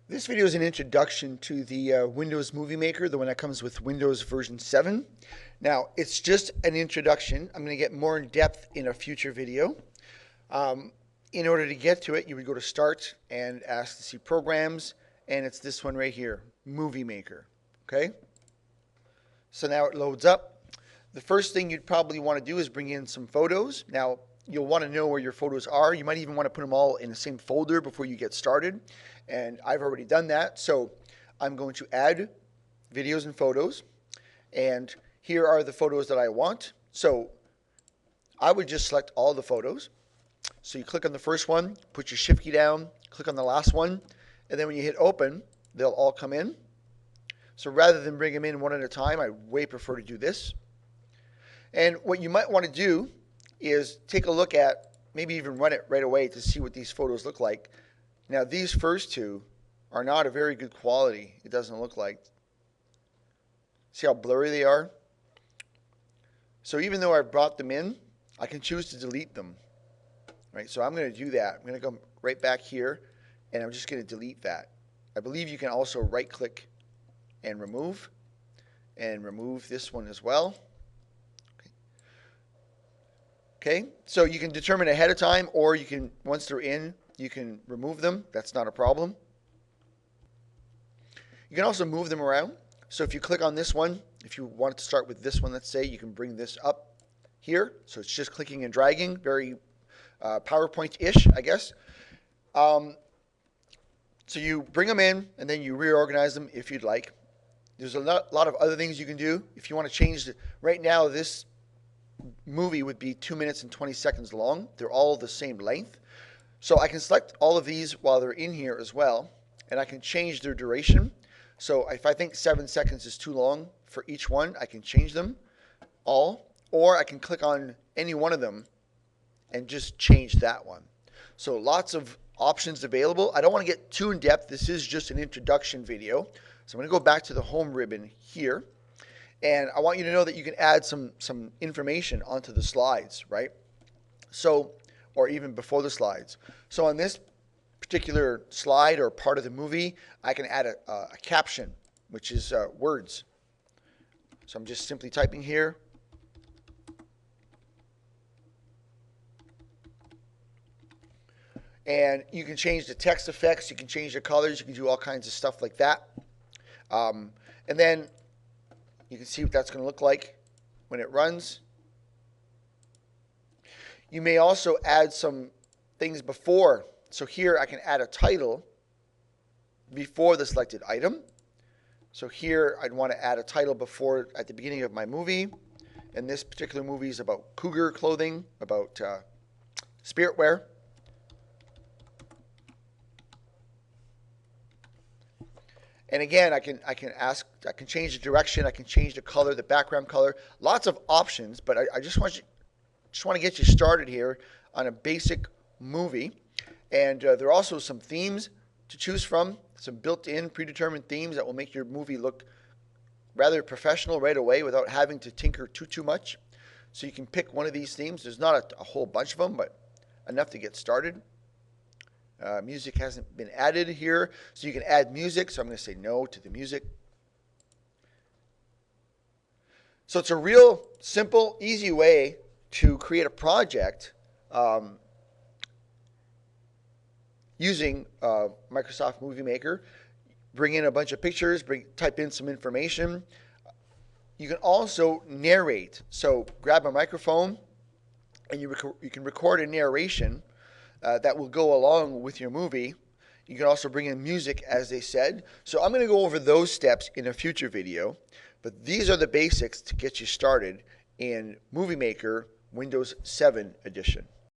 This video is an introduction to the Windows Movie Maker, the one that comes with Windows version 7. Now, it's just an introduction. I'm going to get more in depth in a future video. In order to get to it, you would go to Start and ask to see Programs, and it's this one right here, Movie Maker. Okay? So now it loads up. The first thing you'd probably want to do is bring in some photos. Now, you'll want to know where your photos are. You might even want to put them all in the same folder before you get started. And I've already done that. So I'm going to add videos and photos. And here are the photos that I want. So I would just select all the photos. So you click on the first one, put your shift key down, click on the last one, and then when you hit open, they'll all come in. So rather than bring them in one at a time, I way prefer to do this. And what you might want to do is take a look at, maybe even run it right away to see what these photos look like. Now these first two are not a very good quality, it doesn't look like. See how blurry they are? So even though I've brought them in, I can choose to delete them. Right, so I'm going to do that. I'm going to go right back here and I'm just going to delete that. I believe you can also right click and remove this one as well. Okay, so you can determine ahead of time, or you can, once they're in, you can remove them. That's not a problem. You can also move them around. So if you click on this one, if you want to start with this one, let's say, you can bring this up here. So it's just clicking and dragging, very PowerPoint-ish, I guess. So you bring them in, and then you reorganize them if you'd like. There's a lot of other things you can do. If you want to change right now, this movie would be 2 minutes and 20 seconds long. They're all the same length. So I can select all of these while they're in here as well, and I can change their duration. So if I think 7 seconds is too long for each one, I can change them all, or I can click on any one of them and just change that one. So lots of options available. I don't want to get too in depth. This is just an introduction video. So I'm going to go back to the home ribbon here. And I want you to know that you can add some information onto the slides, right? So, or even before the slides. So on this particular slide or part of the movie, I can add a caption, which is words. So I'm just simply typing here. And you can change the text effects, you can change the colors, you can do all kinds of stuff like that. And then you can see what that's going to look like when it runs. You may also add some things before. So here I can add a title before the selected item. So here I'd want to add a title before, at the beginning of my movie. And this particular movie is about cougar clothing, about spirit wear. And again, I can change the direction, I can change the color, the background color, lots of options. But I just want to get you started here on a basic movie. And there are also some themes to choose from, some built-in predetermined themes that will make your movie look rather professional right away without having to tinker too much. So you can pick one of these themes. There's not a whole bunch of them, but enough to get started. Music hasn't been added here, so you can add music. So I'm going to say no to the music. So it's a real simple, easy way to create a project using Microsoft Movie Maker. Bring in a bunch of pictures, type in some information. You can also narrate. So grab a microphone and you can record a narration that will go along with your movie. You can also bring in music, as they said. So I'm going to go over those steps in a future video. But these are the basics to get you started in Movie Maker Windows 7 edition.